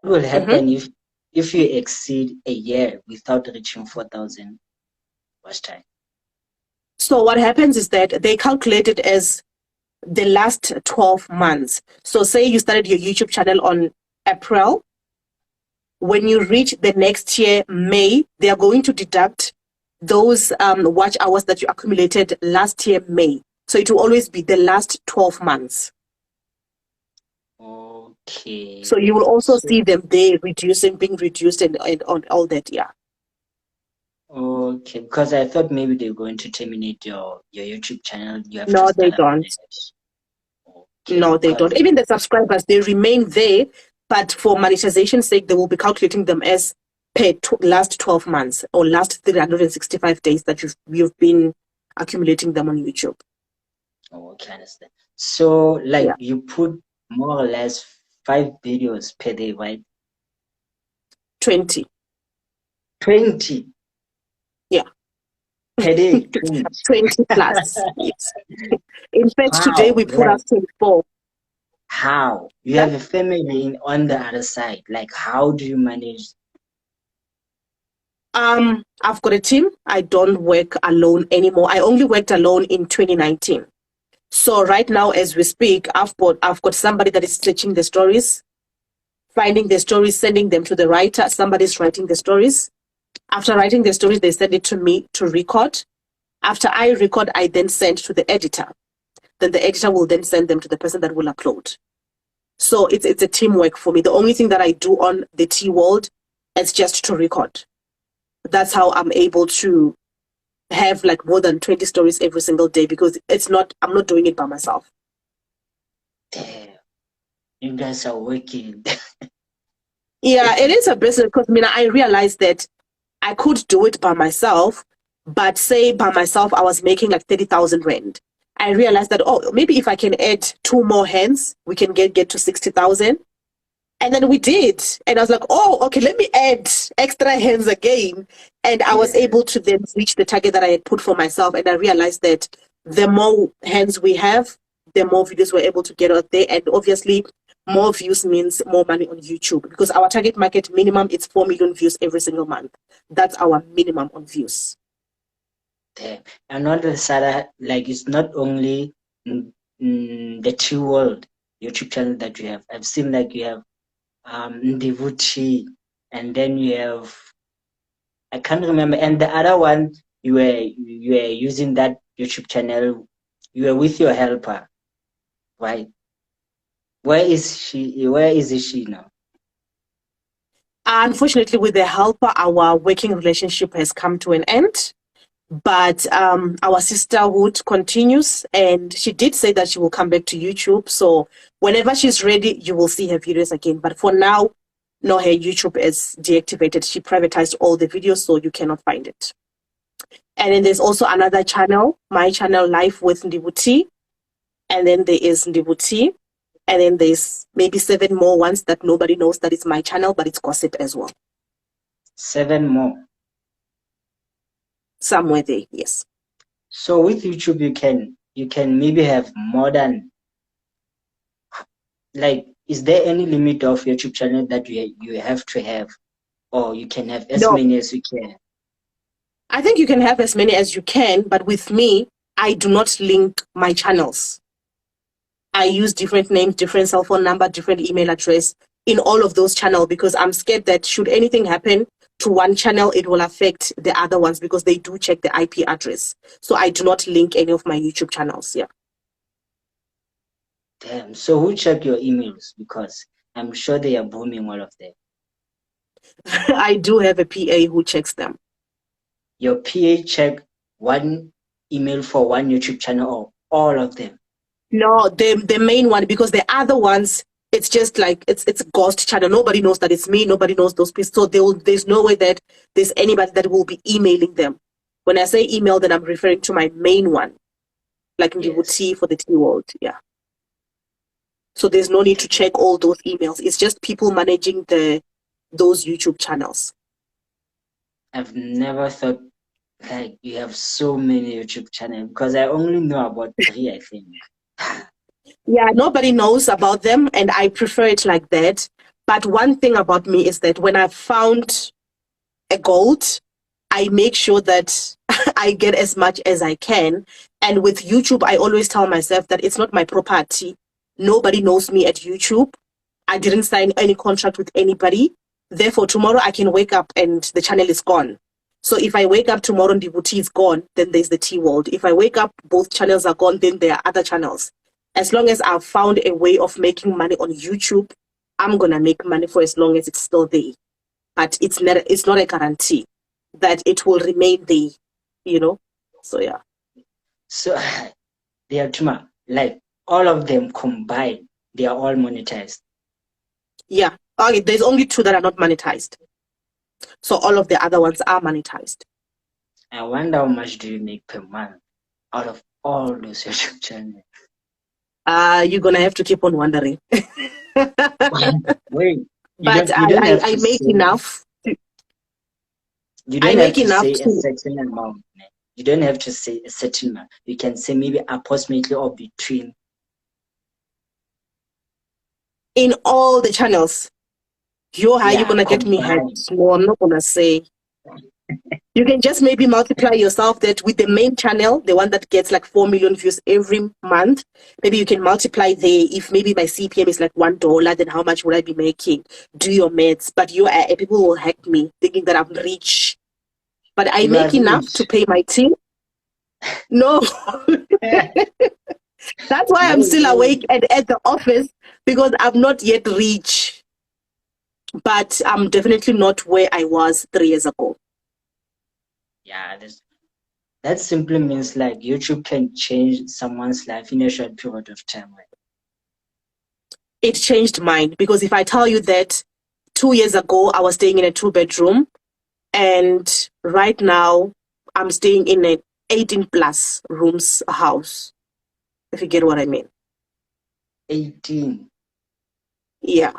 will Mhm. happen if you exceed a year without reaching 4,000 watch time? So what happens is that they calculate it as the last 12 months. So say you started your YouTube channel on April. When you reach the next year, May, they are going to deduct those watch hours that you accumulated last year, May. So it will always be the last 12 months. So Okay. you will also So, see them there reducing, being reduced, and on all that. Yeah. okay, because I thought maybe they're going to terminate your YouTube channel. You have to No, they start don't. afresh. Okay, No, they don't. because Even the subscribers, they remain there, but for monetization's sake, they will be calculating them as per last 12 months or last 365 days that you've been accumulating them on YouTube. okay, I understand. So like Yeah. you put more or less 5 videos per day, right? 20. 20 Yeah. per day, 20. 20 plus. Yes. In fact, today How? we put Like up 24. how? You have a family on the other side. Like how do you manage? I've got a team. I don't work alone anymore. I only worked alone in 2019. So right now, as we speak, I've got somebody that is stretching the stories, finding the stories, sending them to the writer. Somebody's writing the stories. After writing the stories, they send it to me to record. After I record, I then send to the editor. Then the editor will then send them to the person that will upload. So it's a teamwork for me. The only thing that I do on the T World is just to record. That's how I'm able to have like more than 20 stories every single day, because I'm not doing it by myself. Damn, you guys are working. Yeah, it is a business, because I realized that I could do it by myself, but say by myself, I was making like 30,000 rand. I realized that, oh, maybe if I can add two more hands, we can get to 60,000. And then we did. And I was like, oh, okay, let me add extra hands again. And I was Yeah. able to then reach the target that I had put for myself. And I realized that the more hands we have, the more videos we're able to get out there. And obviously, more views means more money on YouTube, because our target market minimum is 4 million views every single month. That's our minimum on views. Damn. And on the side, like it's not only the T World YouTube channel that you have. I've seen like you have Ndivhu T, and then you have I can't remember, and the other one you were using that YouTube channel. You were with your helper, right? Where is she? Where is she now? Unfortunately, with the helper, our working relationship has come to an end. But our sisterhood continues, and she did say that she will come back to YouTube. So whenever she's ready, you will see her videos again. But for now, no, her YouTube is deactivated. She privatized all the videos, so you cannot find it. And then there's also another channel, my channel, Life with Ndivhu T. And then there is Ndivhu T. And then there's maybe 7 more ones that nobody knows that it's my channel, but it's gossip as well. 7 more. Somewhere there, yes. So with YouTube, you can maybe have more than, like, is there any limit of YouTube channel that you have to have, or you can have as No, many as you can? I think you can have as many as you can, but with me, I do not link my channels. I use different names, different cell phone number, different email address in all of those channels, because I'm scared that should anything happen to one channel, it will affect the other ones, because they do check the IP address. So I do not link any of my YouTube channels. Yeah. Damn. So who check your emails? Because I'm sure they are booming, all of them. I do have a PA who checks them. Your PA check one email for one YouTube channel or all of them? No, the main one, because the other ones, it's just like it's a ghost channel. Nobody knows that it's me. Nobody knows those people. So there's no way that there's anybody that will be emailing them. When I say email, then I'm referring to my main one, like Ndivhu Yes. T for the T World. Yeah. So there's no need to check all those emails. It's just people managing those YouTube channels. I've never thought like you have so many YouTube channels because I only know about 3, I think. Yeah, nobody knows about them, and I prefer it like that. But one thing about me is that when I found a gold, I make sure that I get as much as I can. And with YouTube, I always tell myself that it's not my property. Nobody knows me at YouTube. I didn't sign any contract with anybody. Therefore, tomorrow I can wake up and the channel is gone. So if I wake up tomorrow and Ndivhu T is gone, then there's the T world. If I wake up, both channels are gone, then there are other channels. As long as I've found a way of making money on YouTube, I'm going to make money for as long as it's still there. But it's not a guarantee that it will remain there, you know? So, yeah. So, they are like all of them combined, they are all monetized. Yeah. Okay, there's only 2 that are not monetized. So all of the other ones are monetized. I wonder how much do you make per month out of all those YouTube channels? You're gonna have to keep on wondering. Wait, but I make enough. You don't have to say a certain amount. You don't have to say a certain amount. You can say maybe approximately or between. In all the channels. You're gonna get me hacked. No, I'm not gonna say. You can just maybe multiply yourself that with the main channel, the one that gets like 4 million views every month. Maybe you can multiply there. If maybe my CPM is like $1, then how much would I be making? Do your maths. But people will hack me thinking that I'm rich. But I make enough to pay my team. No. That's why I'm still awake and at the office, because I'm not yet rich. But I'm definitely not where I was 3 years ago. Yeah, that simply means like YouTube can change someone's life in a short period of time. Right? It changed mine, because if I tell you that 2 years ago I was staying in a 2-bedroom, and right now I'm staying in an 18 plus rooms house, if you get what I mean. 18? Yeah.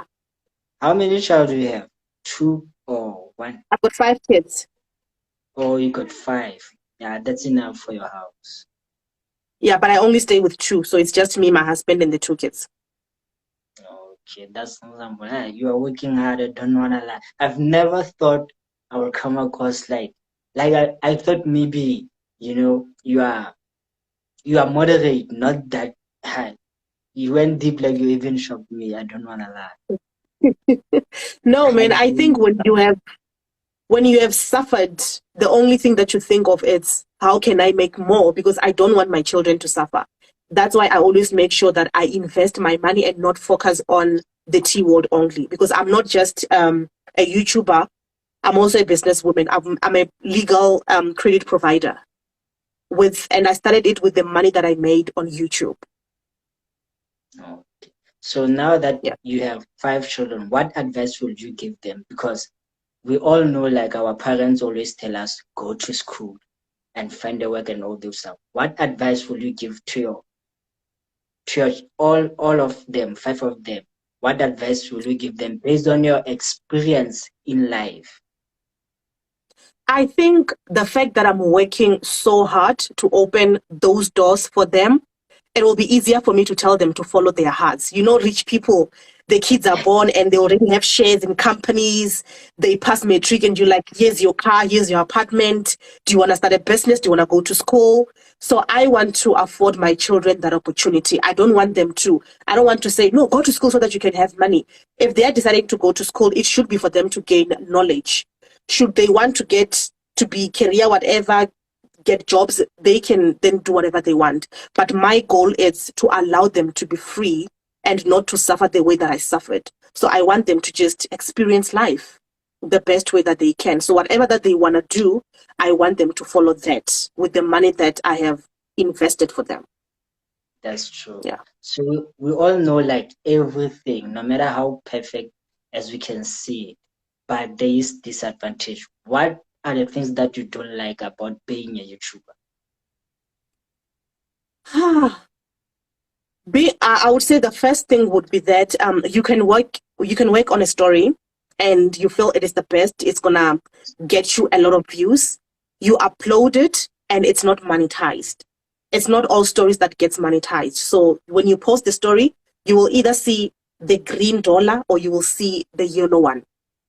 How many children do you have? 2 or 1? I've got 5 kids. Oh, you got 5. Yeah, that's enough for your house. Yeah, but I only stay with 2, so it's just me, my husband, and the 2 kids. Okay, that's something. You are working hard. I don't wanna lie. I've never thought I would come across like I thought maybe you are moderate, not that high. You went deep, like you even shocked me. I don't wanna lie. No, man. I think when you have suffered, the only thing that you think of is how can I make more, because I don't want my children to suffer. That's why I always make sure that I invest my money and not focus on the T world only, because I'm not just a YouTuber. I'm also a businesswoman. I'm a legal credit provider and I started it with the money that I made on YouTube. Okay. So now that you have 5 children, what advice would you give them? Because we all know, like, our parents always tell us, go to school and find a work and all those stuff. What advice will you give to all of them, 5 of them? What advice will you give them based on your experience in life? I think the fact that I'm working so hard to open those doors for them, it will be easier for me to tell them to follow their hearts. Rich people, the kids are born and they already have shares in companies. They pass matric and you're like, here's your car, here's your apartment. Do you want to start a business? Do you want to go to school? So I want to afford my children that opportunity. I don't want to say, no, go to school so that you can have money. If they are deciding to go to school, it should be for them to gain knowledge. Should they want to get to be career, whatever, get jobs, they can then do whatever they want. But my goal is to allow them to be free and not to suffer the way that I suffered. So I want them to just experience life the best way that they can. So whatever that they want to do, I want them to follow that with the money that I have invested for them. That's true. Yeah. So we all know, like, everything, no matter how perfect as we can see it, but there is disadvantage. What are the things that you don't like about being a YouTuber? I would say the first thing would be that you can work on a story and you feel it is the best, it's gonna get you a lot of views. You upload it and it's not monetized. It's not all stories that gets monetized. So when you post the story, you will either see the green dollar or you will see the yellow one.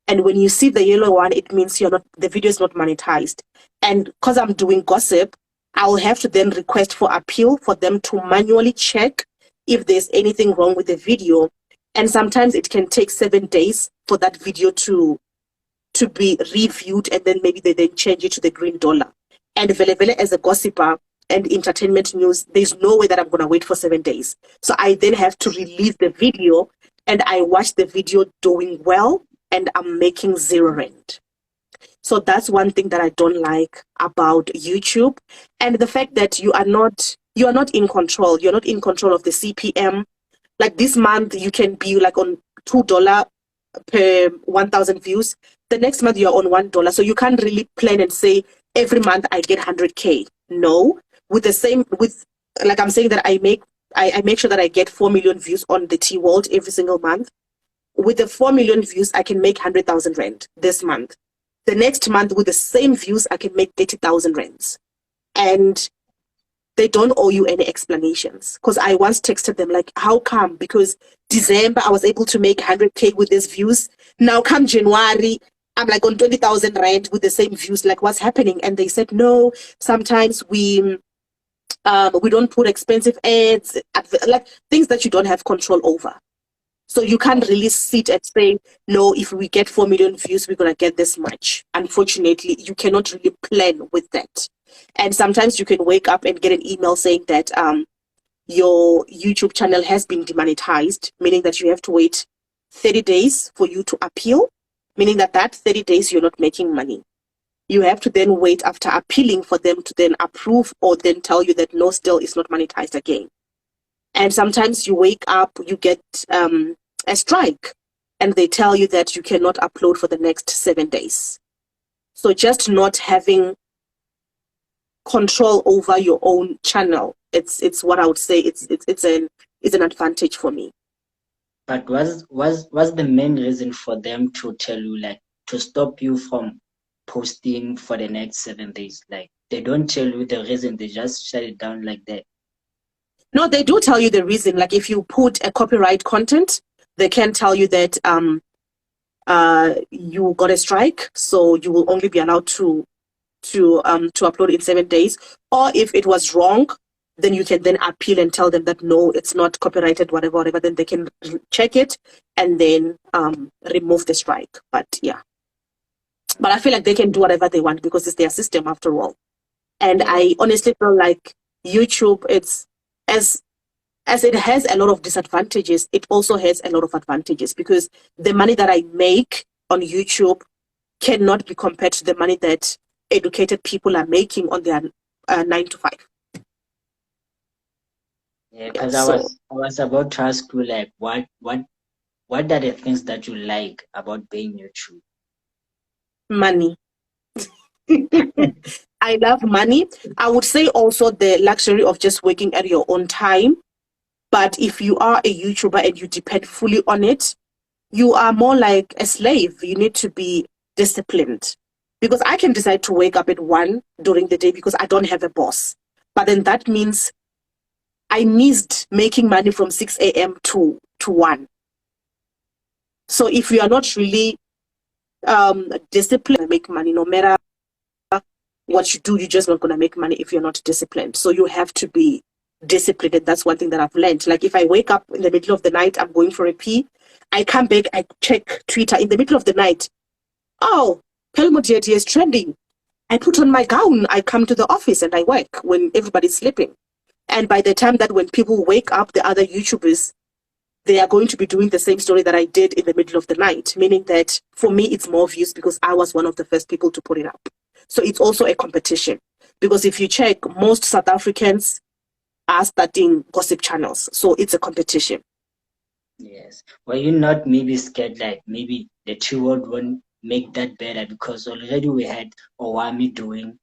And when you see the yellow one, it means the video is not monetized. And because I'm doing gossip, I will have to then request for appeal for them to manually check if there's anything wrong with the video. And sometimes it can take 7 days for that video to be reviewed, and then maybe they then change it to the green dollar. And vele as a gossiper and entertainment news, there's no way that I'm going to wait for 7 days. So I then have to release the video, and I watch the video doing well, and I'm making 0 rand. So that's one thing that I don't like about YouTube. And the fact that you are not in control. You're not in control of the CPM. Like this month, you can be like on $2 per 1,000 views. The next month you're on $1. So you can't really plan and say every month I get 100K. No, with like I'm saying that I make sure that I get 4 million views on the T World every single month. With the 4 million views, I can make 100,000 rand this month. The next month with the same views, I can make 30,000 rands. And they don't owe you any explanations. Because I once texted them like, how come? Because December, I was able to make 100K with these views. Now come January, I'm like on 20,000 rand with the same views. Like, what's happening? And they said, no, sometimes we don't put expensive ads, like things that you don't have control over. So you can't really sit and say, no, if we get 4 million views, we're going to get this much. Unfortunately, you cannot really plan with that. And sometimes you can wake up and get an email saying that your YouTube channel has been demonetized, meaning that you have to wait 30 days for you to appeal, meaning that 30 days you're not making money. You have to then wait after appealing for them to then approve or then tell you that no, still it's not monetized again. And sometimes you wake up, you get a strike, and they tell you that you cannot upload for the next 7 days. So just not having control over your own channel, it's what I would say it's an advantage for me. But was the main reason for them to tell you, like, to stop you from posting for the next 7 days? Like, they don't tell you the reason, they just shut it down like that? No, they do tell you the reason. Like if you put a copyright content, they can tell you that you got a strike, so you will only be allowed to upload in 7 days. Or if it was wrong, then you can then appeal and tell them that no, it's not copyrighted, whatever. Then they can check it and then remove the strike. But yeah, but I feel like they can do whatever they want because it's their system after all. And I honestly feel like YouTube, it's as it has a lot of disadvantages, it also has a lot of advantages, because the money that I make on YouTube cannot be compared to the money that educated people are making on their 9 to 5. Yeah, because I was about to ask you, like, what are the things that you like about being YouTube? Money. I love money. I would say also the luxury of just working at your own time. But if you are a YouTuber and you depend fully on it, you are more like a slave. You need to be disciplined. Because I can decide to wake up at 1 during the day because I don't have a boss. But then that means I missed making money from 6 a.m. to 1. So if you are not really disciplined, make money, no matter what you do, you're just not going to make money if you're not disciplined. So you have to be disciplined. And that's one thing that I've learned. Like if I wake up in the middle of the night, I'm going for a pee, I come back, I check Twitter in the middle of the night. Oh, Pelmodiety is trending. I put on my gown, I come to the office and I work when everybody's sleeping. And by the time that when people wake up, the other YouTubers, they are going to be doing the same story that I did in the middle of the night, meaning that for me, it's more views because I was one of the first people to put it up. So it's also a competition, because if you check, most South Africans are starting gossip channels. So it's a competition. Yes. Were you not maybe scared, like maybe the T World won't make that better, because already we had Owami doing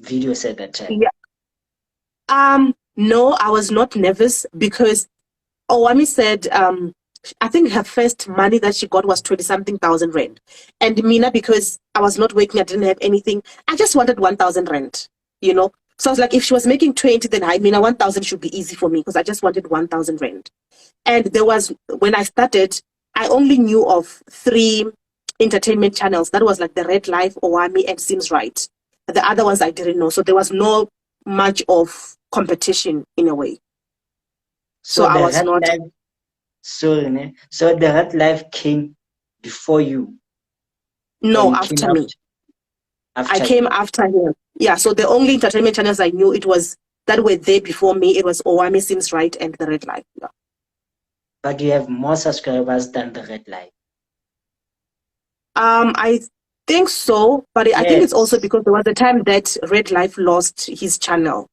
videos at that time? Yeah. No, I was not nervous because Owami said, I think her first money that she got was 20-something thousand rand. And Mina, because I was not working, I didn't have anything, I just wanted 1,000 rand, you know. So I was like, if she was making 20, then I mean, 1,000 should be easy for me because I just wanted 1,000 rand. And there was, when I started, I only knew of 3 entertainment channels. That was like the Red Life, Owami, and Seems Right. The other ones I didn't know. So there was no much of competition in a way. So I the was red not. life, sorry, ne? So the red life came before you, or No, you came after me. I after came him. after him. Yeah, so the only entertainment channels I knew it was that were there before me. It was Owami, Seems Right, and the Red Life. Yeah. But you have more subscribers than the red life. I think so, but I think it's also Yes. because there was a time that Red Life lost his channel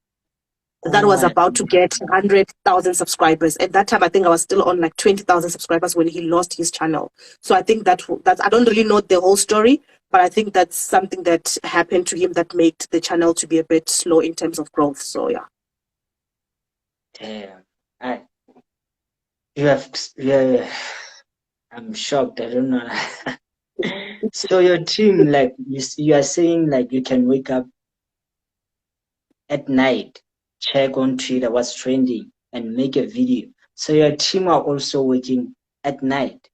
that Oh, was about to get 100,000 subscribers. At that time, I think I was still on like 20,000 subscribers when he lost his channel. So I think that's, I don't really know the whole story, but I think that's something that happened to him that made the channel to be a bit slow in terms of growth. So yeah. damn. I, you have, yeah, I'm shocked. I don't know. So your team, like you are saying, like you can wake up at night, check on Twitter what's trending, and make a video. So your team are also working at night.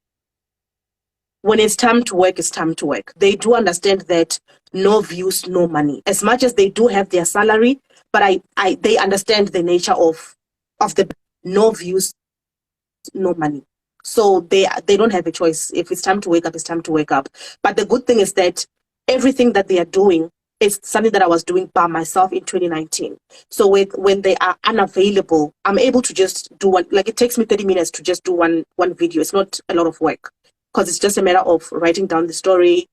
When it's time to work, it's time to work. They do understand that no views, no money. As much as they do have their salary, but they understand the nature of the no views, no money. So they don't have a choice. If it's time to wake up, it's time to wake up. But the good thing is that everything that they are doing is something that I was doing by myself in 2019. So when they are unavailable, I'm able to just do one. Like it takes me 30 minutes to just do one video. It's not a lot of work because it's just a matter of writing down the story,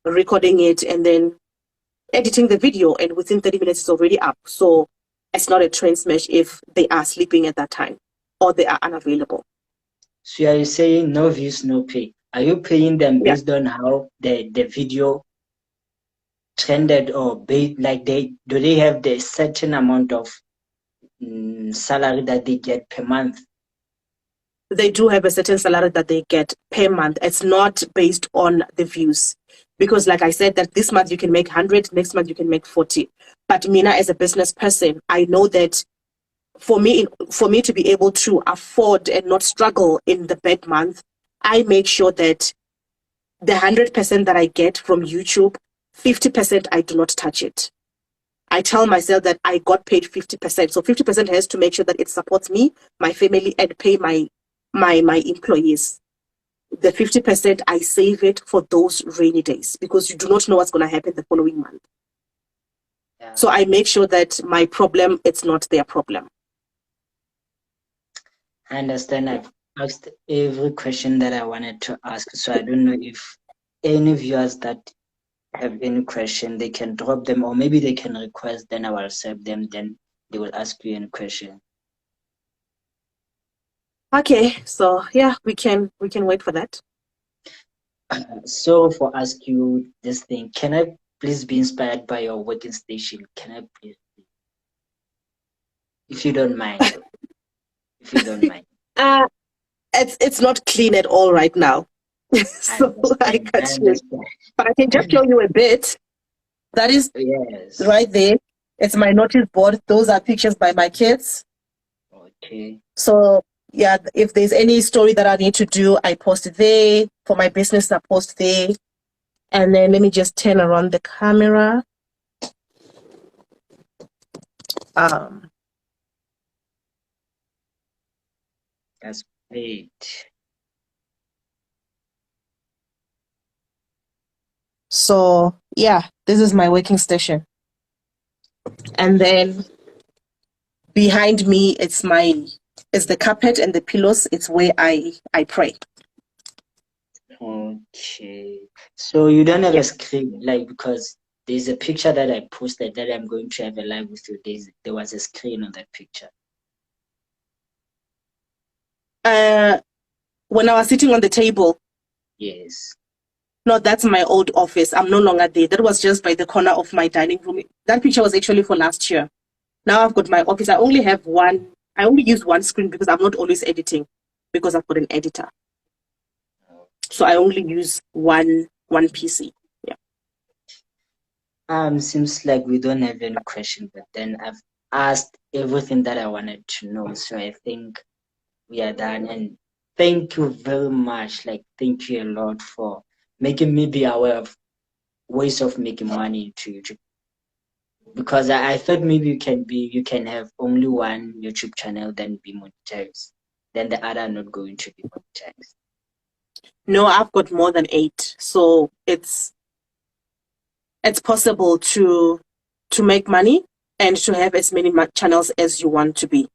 recording it, and then editing the video. And within 30 minutes, it's already up. So it's not a train smash if they are sleeping at that time or they are unavailable. So are you saying no views, no pay? Are you paying them Yeah. based on how the video trended, or like they have the certain amount of salary that they get per month? They do have a certain salary that they get per month. It's not based on the views. Because like I said, that this month you can make 100, next month you can make 40. But Mina, as a business person, I know that for me to be able to afford and not struggle in the bad month, I make sure that the 100% that I get from YouTube, 50% I do not touch it. I tell myself that I got paid 50%. So 50% has to make sure that it supports me, my family, and pay my employees. The 50% I save it for those rainy days because you do not know what's going to happen the following month. Yeah. So I make sure that my problem, it's not their problem. I understand. I've asked every question that I wanted to ask. So I don't know if any viewers that have any question, they can drop them, or maybe they can request, then I will accept them, then they will ask you any question. Okay, so yeah, we can wait for that. So for ask you this thing, can I please be inspired by your working station? Can I please, if you don't mind, if you don't mind? uh, it's not clean at all right now. I So I understand. I can't show you. understand. But I can just show you a bit. That is Yes. right there. It's my notice board. Those are pictures by my kids. Okay. So yeah, if there's any story that I need to do, I post it there. For my business, I post there. And then let me just turn around the camera. That's great. So yeah, this is my working station. And then behind me, it's the carpet and the pillows. It's where I pray. Okay. So you don't have Yeah. a screen, like, because there's a picture that I posted that I'm going to have a live with you. There was a screen on that picture. When I was sitting on the table. Yes. No, that's my old office. I'm no longer there. That was just by the corner of my dining room. That picture was actually for last year. Now I've got my office. I only use one screen because I'm not always editing because I've got an editor. So I only use one PC. Yeah. Seems like we don't have any question, but then I've asked everything that I wanted to know. So I think we are done. And thank you very much. Like, thank you a lot for making me be aware of ways of making money to YouTube. Because I thought maybe you can have only one YouTube channel, then be monetized. Then the other not going to be monetized. No, I've got more than 8. So it's possible to make money and to have as many channels as you want to be.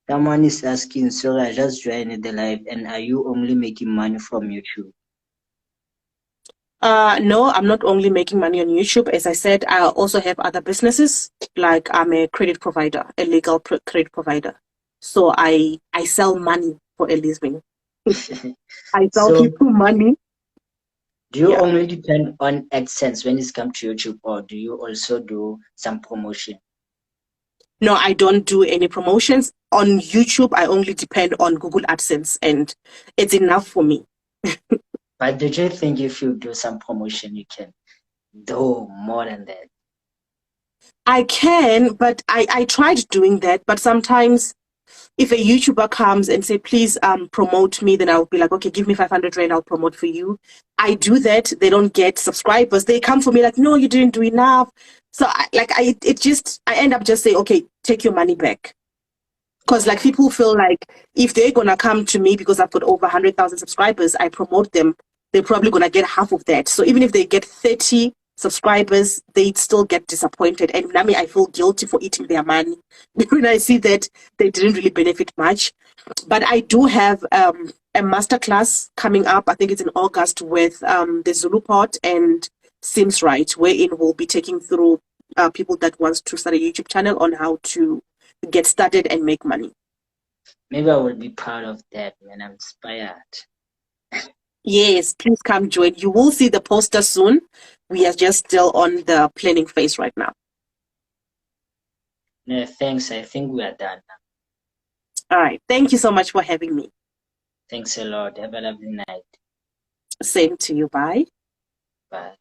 Someone is asking, so I just joined the live, and are you only making money from YouTube? No, I'm not only making money on YouTube. As I said, I also have other businesses. Like I'm a credit provider, a legal credit provider. So I sell money for a living. I sell So people money. do you Yeah. only depend on AdSense when it comes to YouTube, or do you also do some promotion? No, I don't do any promotions. On YouTube, I only depend on Google AdSense, and it's enough for me. But do you think if you do some promotion, you can do more than that? I can, but I tried doing that, but sometimes if a YouTuber comes and say, please promote me, then I'll be like, okay, give me 500 Rand, I'll promote for you. I do that. They don't get subscribers. They come for me like, no, you didn't do enough. So I end up just saying, okay, take your money back. Because like people feel like if they're going to come to me because I've got over 100,000 subscribers, I promote them, they're probably going to get half of that. So even if they get 30 subscribers, they still get disappointed. And I feel guilty for eating their money when I see that they didn't really benefit much. But I do have a masterclass coming up. I think it's in August with the Zulu Pot and Seems Right, wherein we'll be taking through people that wants to start a YouTube channel on how to get started and make money. Maybe I will be proud of that when I'm inspired. Yes, please come join. You will see the poster soon. We are just still on the planning phase right now. No, thanks. I think we are done now. All right. Thank you so much for having me. Thanks a lot. Have a lovely night. Same to you. Bye. Bye.